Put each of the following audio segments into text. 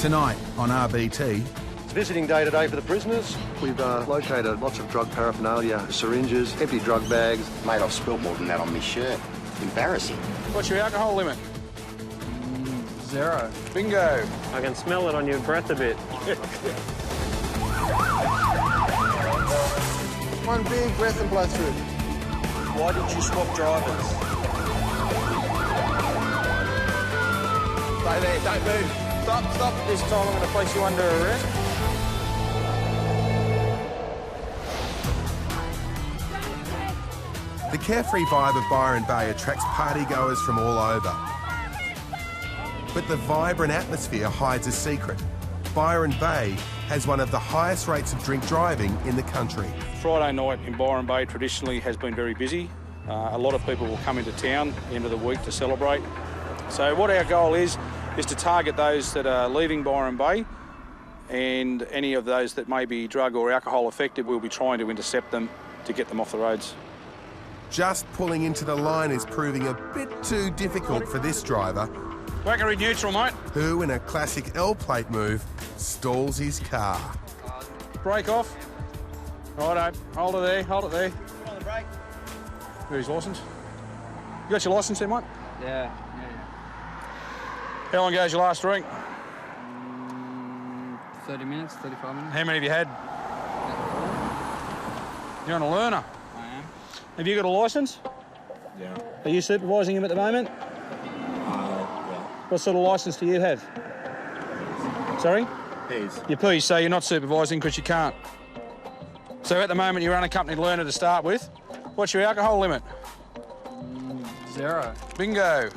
Tonight on RBT. It's visiting day today for the prisoners. We've located lots of drug paraphernalia, syringes, empty drug bags. Mate, I've spilt more than that on my shirt. Embarrassing. What's your alcohol limit? 0. Bingo. I can smell it on your breath a bit. One big breath and blow through. Why did you swap drivers? Stay there, don't move. Stop. This time I'm going to place you under arrest. The carefree vibe of Byron Bay attracts partygoers from all over. But the vibrant atmosphere hides a secret. Byron Bay has one of the highest rates of drink driving in the country. Friday night in Byron Bay traditionally has been very busy. A lot of people will come into town at the end of the week to celebrate. So what our goal is to target those that are leaving Byron Bay, and any of those that may be drug or alcohol affected, we'll be trying to intercept them to get them off the roads. Just pulling into the line is proving a bit too difficult for this driver, Wackery neutral, mate. who, in a classic L-plate move, stalls his car. Brake off. Righto, hold it there. On the brake. Where's his licence? You got your licence there, mate? Yeah. How long ago's your last drink? 30 minutes, 35 minutes. How many have you had? You're on a learner. I am. Have you got a licence? Yeah. Are you supervising him at the moment? Yeah. What sort of licence do you have? Sorry? P's. Your P, so you're not supervising because you can't. So at the moment you're unaccompanied learner to start with. What's your alcohol limit? 0. Bingo.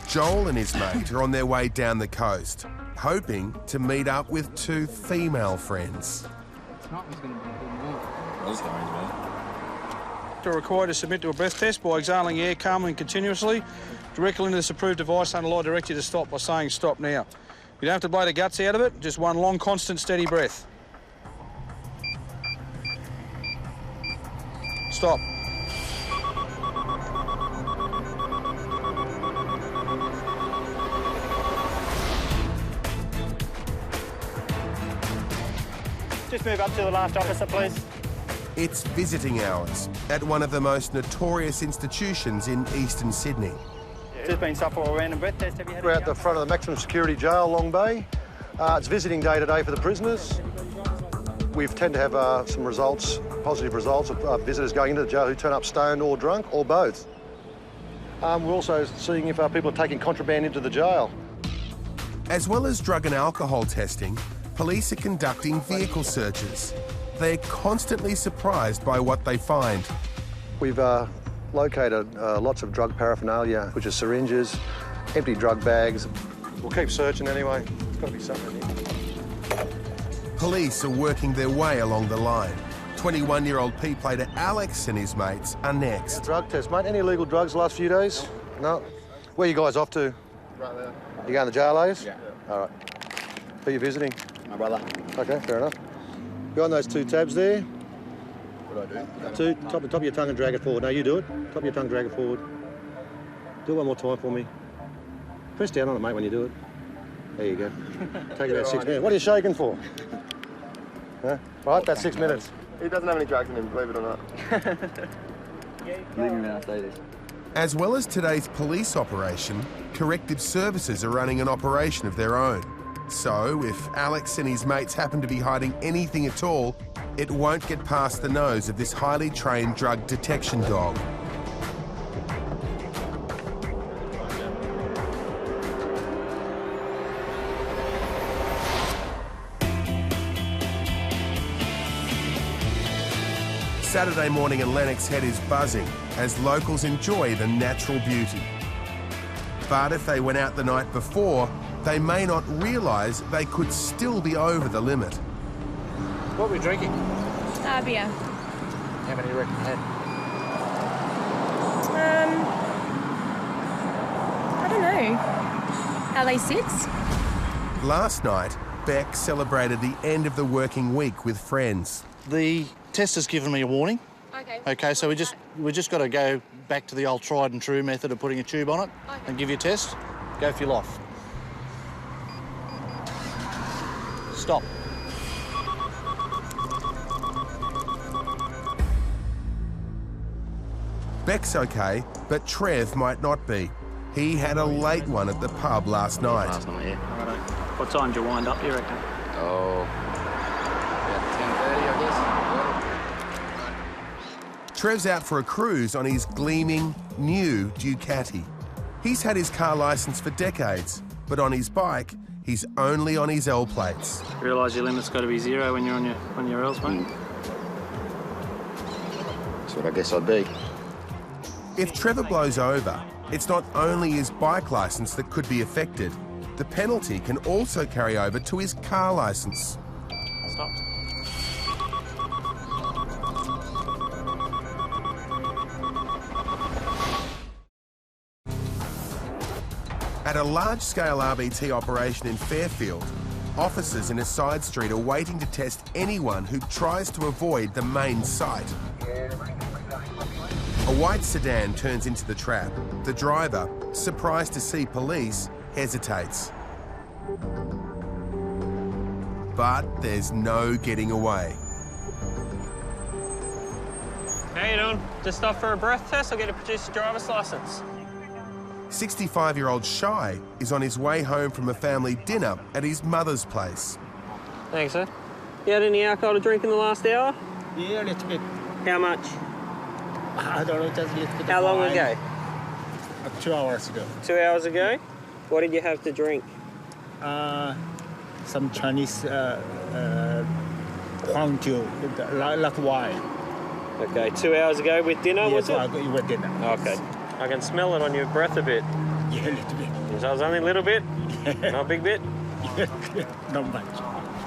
Joel and his mate are on their way down the coast, hoping to meet up with 2 female friends. Tonight was going to be a good night. Was going to You're required to submit to a breath test by exhaling air calmly and continuously directly into this approved device until I direct you to stop by saying stop now. You don't have to blow the guts out of it, just one long, constant, steady breath. Stop. Just move up to the last officer, please. It's visiting hours at one of the most notorious institutions in eastern Sydney. Just been stopped for a random breath test. Have you had We're any at the front of the maximum security jail, Long Bay. It's visiting day today for the prisoners. We tend to have some results, positive results of visitors going into the jail who turn up stoned or drunk, or both. We're also seeing if people are taking contraband into the jail. As well as drug and alcohol testing, police are conducting vehicle searches. They're constantly surprised by what they find. We've located lots of drug paraphernalia, which are syringes, empty drug bags. We'll keep searching anyway. There's got to be something in here. Police are working their way along the line. 21-year-old P-plater Alex and his mates are next. Drug test, mate. Any illegal drugs the last few days? No. Where you guys off to? Right there. You going to jail, are you? Yeah. All right. Who are you visiting? My brother. Okay, fair enough. Go on those 2 tabs there. What do I do? Top of your tongue and drag it forward. No, you do it. Top of your tongue, drag it forward. Do it one more time for me. Press down on it, mate, when you do it. There you go. Take about 6 minutes. What are you shaking for? Huh? Right, that's 6 minutes. He doesn't have any drugs in him, believe it or not. Leave me when I say this. As well as today's police operation, corrective services are running an operation of their own. So, if Alex and his mates happen to be hiding anything at all, it won't get past the nose of this highly trained drug detection dog. Saturday morning in Lennox Head is buzzing as locals enjoy the natural beauty. But if they went out the night before, they may not realise they could still be over the limit. What were you drinking? Beer. How many do you reckon you had? I don't know. Are they 6? Last night, Beck celebrated the end of the working week with friends. The test has given me a warning. Okay. Okay, so we just got to go back to the old tried and true method of putting a tube on it and give you a test. Go for your life. stop. Beck's okay, but Trev might not be. He had a late one at the pub last night. Last night, yeah. What time do you wind up, you reckon? Oh, about 10:30, I guess. Trev's out for a cruise on his gleaming, new Ducati. He's had his car licence for decades, but on his bike, he's only on his L plates. Realise your limit's got to be 0 when you're on your L's, mate? That's what I guess I'd be. If Trevor blows over, it's not only his bike licence that could be affected. The penalty can also carry over to his car licence. Stopped. At a large-scale RBT operation in Fairfield, officers in a side street are waiting to test anyone who tries to avoid the main site. A white sedan turns into the trap. The driver, surprised to see police, hesitates. But there's no getting away. How you doing? Just stop for a breath test? I'll get to produce a driver's licence. 65-year-old Shy is on his way home from a family dinner at his mother's place. Thanks, sir. You had any alcohol to drink in the last hour? Yeah, a little bit. How much? I don't know, just a little bit. How long ago? 2 hours ago. 2 hours ago? What did you have to drink? Some Chinese Huangjiu, like wine. Okay, 2 hours ago with dinner, was it? Yes, with dinner. Okay. I can smell it on your breath a bit. Yeah, a little bit. So it's only a little bit? Not a big bit? Not much.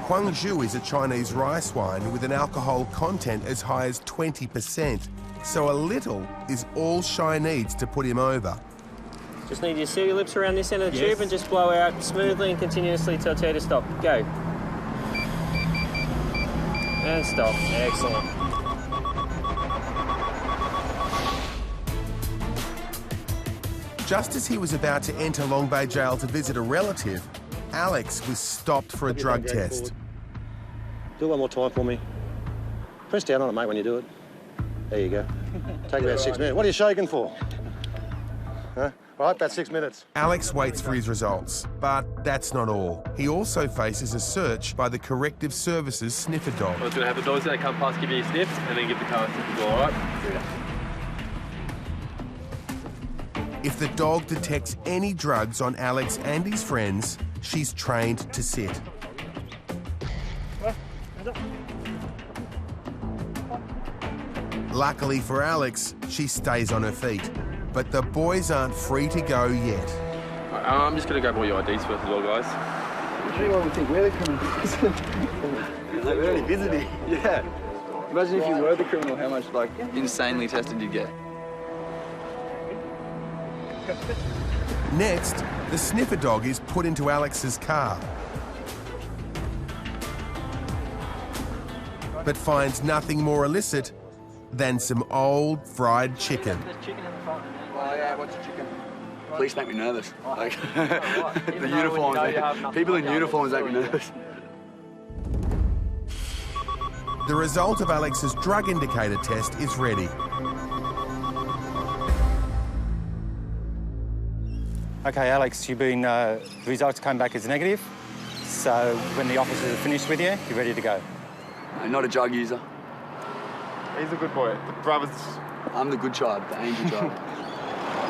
Huangjiu is a Chinese rice wine with an alcohol content as high as 20%. So a little is all Shy needs to put him over. Just need you to seal your lips around this end of the Yes. tube and just blow out smoothly and continuously till I tell you to stop. Go. And stop. Excellent. Just as he was about to enter Long Bay Jail to visit a relative, Alex was stopped for a drug test. Do it one more time for me. Press down on it, mate, when you do it. There you go. Take about 6 minutes. What are you shaking for? Huh? Right, about 6 minutes. Alex waits for his results, but that's not all. He also faces a search by the Corrective Services sniffer dog. I was going to have the dogs that come past give you a sniff and then give the car a sniff as well, all right? If the dog detects any drugs on Alex and his friends, she's trained to sit. Luckily for Alex, she stays on her feet. But the boys aren't free to go yet. I'm just going to grab all your IDs first of all, guys. Everyone would think we're the criminals. We're only visiting. Yeah. Imagine if you were the criminal, how much, like, insanely tested you'd get. Next, the sniffer dog is put into Alex's car, but finds nothing more illicit than some old fried chicken. Oh, yeah, what's the chicken? Police make me nervous. Like, the uniforms, people in uniforms make me nervous. The result of Alex's drug indicator test is ready. Okay, Alex, you've been, the results came back as negative. So when the officers are finished with you, you're ready to go. I'm not a drug user. He's a good boy. The brothers. I'm the good child, the angel child.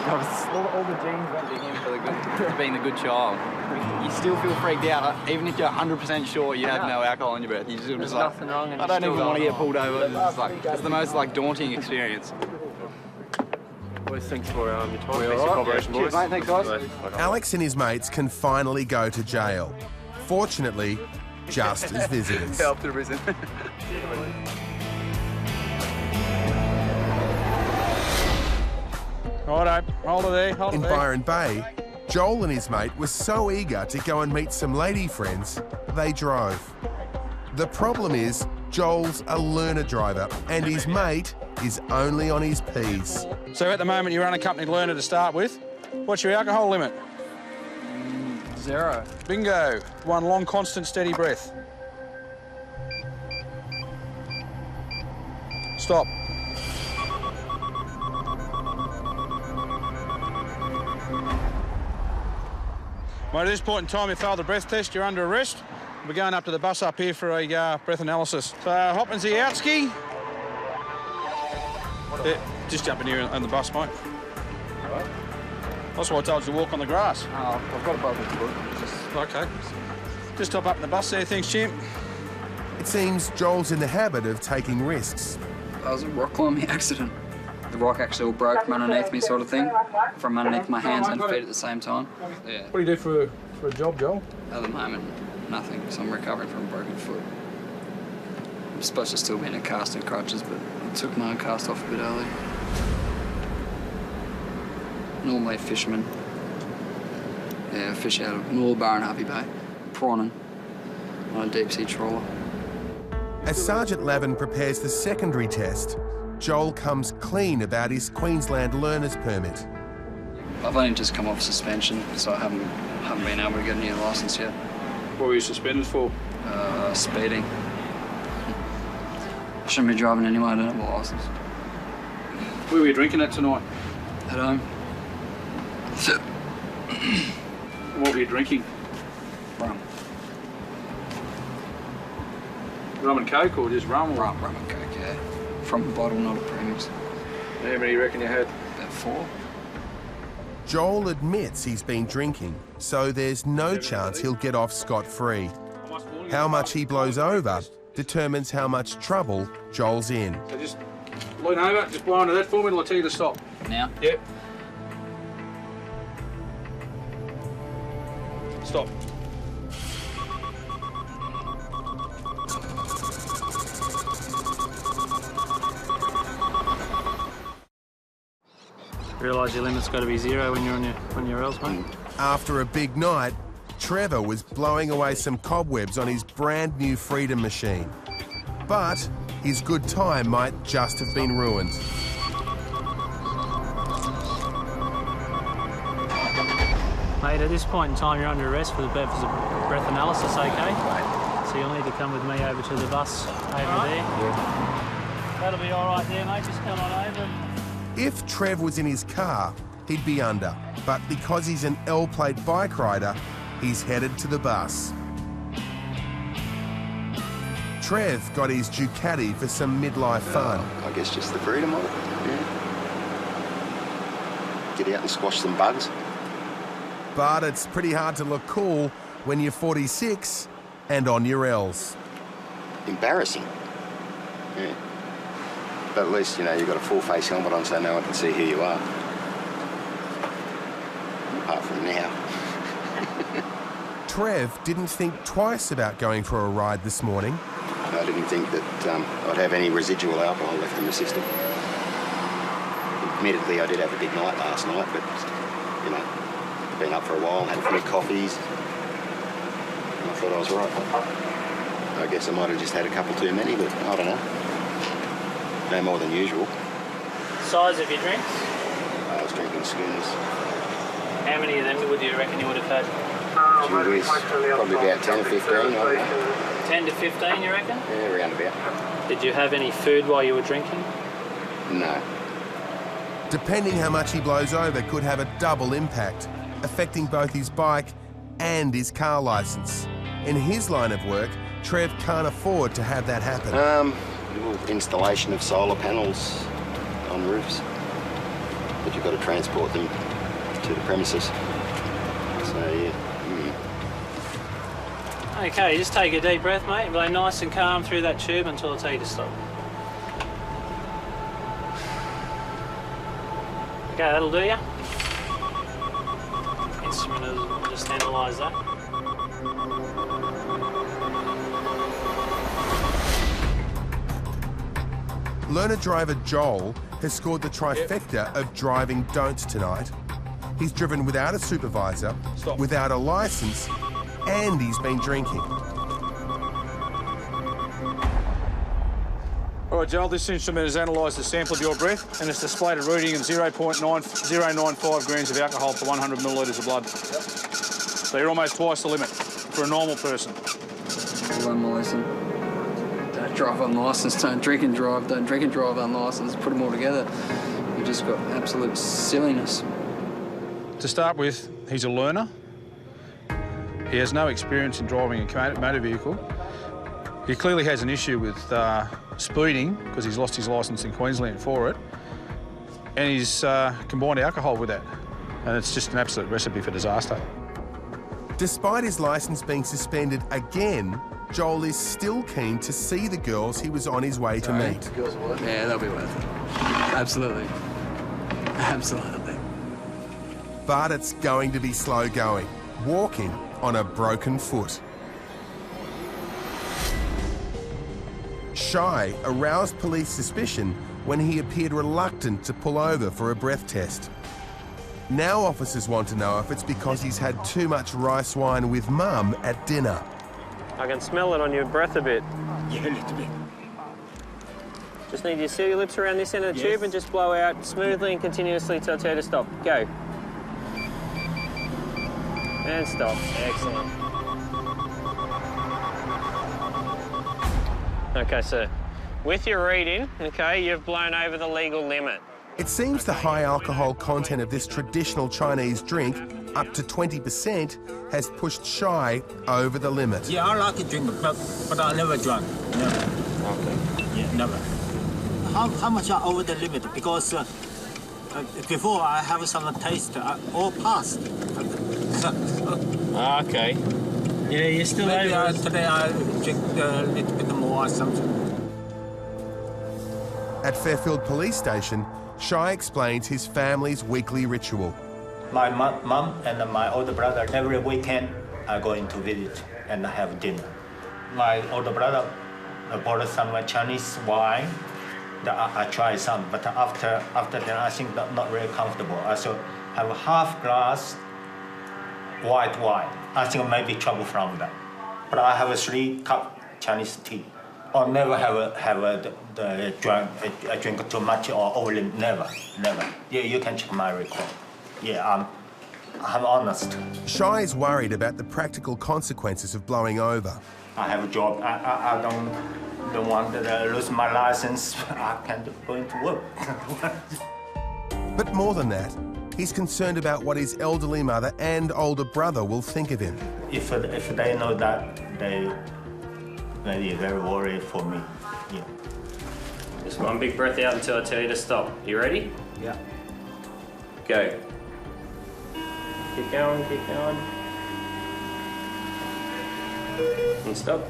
All the genes went to him for being the good child. You still feel freaked out, even if you're 100% sure you have no alcohol in your breath. You just like, nothing wrong and I don't even want to get pulled over. It's the most daunting experience. Boys, thanks for your time. Thanks for your right? cooperation, boys. Cheers, mate. Thanks, guys. Alex and his mates can finally go to jail. Fortunately, just as visitors. Help to prison. Righto, hold it there, hold it In there. Byron Bay, Joel and his mate were so eager to go and meet some lady friends, they drove. The problem is, Joel's a learner driver and his mate is only on his P's. So at the moment you're unaccompanied learner to start with. What's your alcohol limit? 0. Bingo. One long, constant, steady breath. Stop. Mate, at this point in time, you failed the breath test, you're under arrest. We're going up to the bus up here for a breath analysis. So, Hoppensie-Outski. Yeah, just jump in here on the bus, mate. That's why I told you to walk on the grass. Oh, I've got a broken foot. Okay. Just hop up in the bus there, thanks, champ. It seems Joel's in the habit of taking risks. That was a rock climbing accident. The rock actually all broke from underneath me, sort of thing, from underneath my hands and feet at the same time. Yeah. What do you do for a job, Joel? At the moment, nothing, so I'm recovering from a broken foot. I'm supposed to still be in a cast and crutches, but I took my cast off a bit early. Normally a fisherman. Yeah, I fish out of Nullarbor and Harvey Bay, prawning on a deep sea trawler. As Sergeant Lavin prepares the secondary test, Joel comes clean about his Queensland learner's permit. I've only just come off suspension, so I haven't been able to get a new licence yet. What were you suspended for? Speeding. I shouldn't be driving anyway, I don't have a licence. Where were you drinking at tonight? At home. What were you drinking? Rum. Rum and Coke or just rum? Rum and Coke, yeah. From a bottle, not a premix. How many do you reckon you had? About 4. Joel admits he's been drinking, so there's no chance he'll get off scot-free. How much he blows over determines how much trouble Joel's in. So just lean over, just blow into that for me and I'll tell you to stop. Now? Yep. Stop. Realise your limit's got to be 0 when you're on your rails, mate. After a big night, Trevor was blowing away some cobwebs on his brand new Freedom machine. But his good time might just have been ruined. Mate, at this point in time, you're under arrest for the purpose of breath analysis, okay? So you'll need to come with me over to the bus over there. Yeah. That'll be all right there, mate. Just come on over. If Trev was in his car, he'd be under. But because he's an L-plate bike rider, he's headed to the bus. Trev got his Ducati for some midlife fun. I guess just the freedom of it, yeah. Get out and squash some bugs. But it's pretty hard to look cool when you're 46 and on your L's. Embarrassing. Yeah. But at least, you know, you've got a full-face helmet on so no one can see who you are. Apart from now. Trev didn't think twice about going for a ride this morning. I didn't think that I'd have any residual alcohol left in the system. Admittedly, I did have a big night last night, but, you know, been up for a while, had a few coffees. I thought I was right. I guess I might have just had a couple too many, but I don't know. No more than usual. Size of your drinks? I was drinking schooners. How many of them would you reckon you would have had? Gee whiz, probably about 10 or 15, I don't know. 10 to 15, you reckon? Yeah, around about. Did you have any food while you were drinking? No. Depending how much he blows over could have a double impact, affecting both his bike and his car licence. In his line of work, Trev can't afford to have that happen. Installation of solar panels on roofs. But you've got to transport them to the premises. So, yeah. Okay, just take a deep breath, mate. Blow nice and calm through that tube until I tell you to stop. Okay, that'll do ya. Instrument will just analyse that. Learner driver Joel has scored the trifecta of driving don'ts tonight. He's driven without a supervisor, without a licence, and he's been drinking. All right, Joel, this instrument has analysed a sample of your breath and it's displayed a reading of 0.095 grams of alcohol per 100 millilitres of blood. So you're almost twice the limit for a normal person. Learn my lesson. Don't drive unlicensed, don't drink and drive, don't drink and drive unlicensed, put them all together. You've just got absolute silliness. To start with, he's a learner. He has no experience in driving a motor vehicle. He clearly has an issue with speeding because he's lost his licence in Queensland for it. And he's combined alcohol with that. And it's just an absolute recipe for disaster. Despite his licence being suspended again, Joel is still keen to see the girls he was on his way to meet. Yeah, they'll be worth it. Absolutely. Absolutely. But it's going to be slow going, walking on a broken foot. Shy aroused police suspicion when he appeared reluctant to pull over for a breath test. Now officers want to know if it's because he's had too much rice wine with Mum at dinner. I can smell it on your breath a bit. Yeah, a little bit. Just need you to seal your lips around this end of the tube and just blow out smoothly and continuously till I tell you to stop. Go. And stop. Excellent. Okay, sir. With your reading, okay, you've blown over the legal limit. It seems the high alcohol content of this traditional Chinese drink, up to 20%, has pushed Shy over the limit. Yeah, I like to drink, but I never drunk. Never. Okay. Yeah, never. How much are over the limit? Because before I have some taste, all passed. Okay. Yeah, you're still Maybe over. Today I drink a little bit more or something. At Fairfield Police Station, Shy explains his family's weekly ritual. My mom and my older brother, every weekend, are going to visit and have dinner. My older brother bought some Chinese wine. I tried some, but after that, I think not very comfortable. I should have half glass white wine. I think maybe trouble from that. But I have 3 cup Chinese tea. Or never have drink too much or overly, never. Yeah, you can check my record. Yeah, I'm honest. Shy is worried about the practical consequences of blowing over. I have a job. I don't want to lose my license. I can't go into work. But more than that, he's concerned about what his elderly mother and older brother will think of him. If they know that, they may be very worried for me. Yeah. Just one big breath out until I tell you to stop. You ready? Yeah. Go. Keep going, keep going. And stop.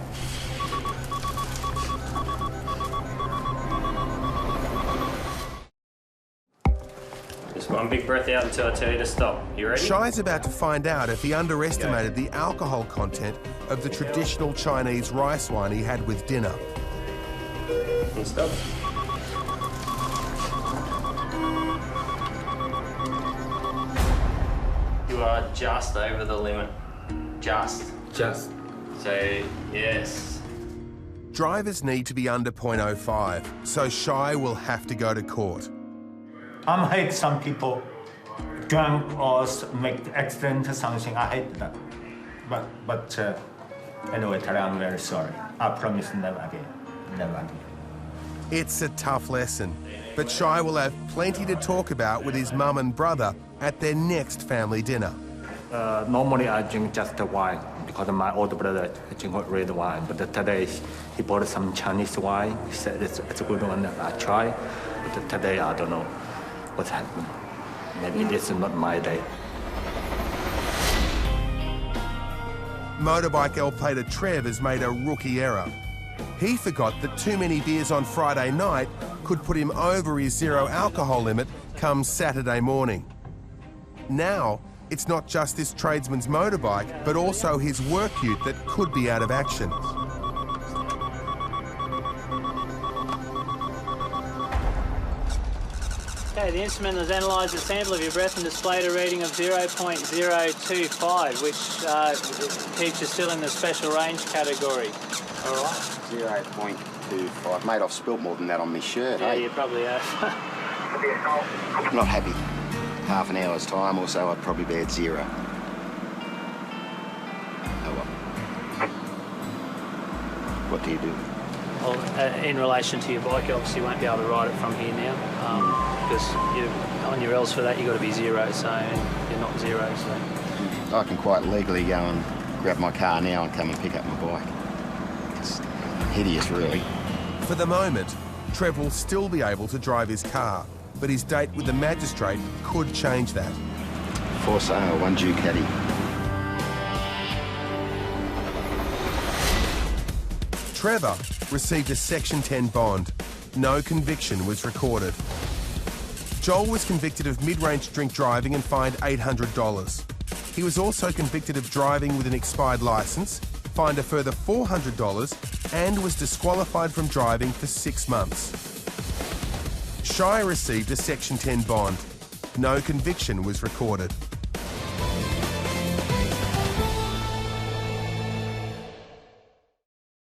Just one big breath out until I tell you to stop. You ready? Shy's about to find out if he underestimated the alcohol content of the traditional Chinese rice wine he had with dinner. And stop. You are just over the limit. Just. So, yes. Drivers need to be under .05, so Shy will have to go to court. I hate some people drunk or make accident or something. I hate that. But anyway, today I'm very sorry. I promise never again. Never again. It's a tough lesson, but Shy will have plenty to talk about with his mum and brother at their next family dinner. Normally I drink just wine because my older brother drink red wine. But today he bought some Chinese wine. He said it's a good one. I try. But today I don't know what's happening. Maybe this is not my day. Motorbike L-Plater Trev has made a rookie error. He forgot that too many beers on Friday night could put him over his zero alcohol limit come Saturday morning. Now, it's not just this tradesman's motorbike, but also his work ute that could be out of action. Okay, the instrument has analysed a sample of your breath and displayed a reading of 0.025, which keeps you still in the special range category. All right? 0.25. Mate, I've spilt more than that on my shirt, Yeah, eh? you probably have. Not happy. Half an hour's time or so, I'd probably be at 0. Oh well. What do you do? Well, in relation to your bike, you obviously won't be able to ride it from here now because on your L's for that you've got to be 0, so you're not 0. So I can quite legally go and grab my car now and come and pick up my bike. It's hideous, really. For the moment, Trev will still be able to drive his car, but his date with the magistrate could change that. For sale, 1 Ducati. Trevor received a Section 10 bond. No conviction was recorded. Joel was convicted of mid-range drink driving and fined $800. He was also convicted of driving with an expired licence, fined a further $400 and was disqualified from driving for 6 months. Shire received a Section 10 bond. No conviction was recorded.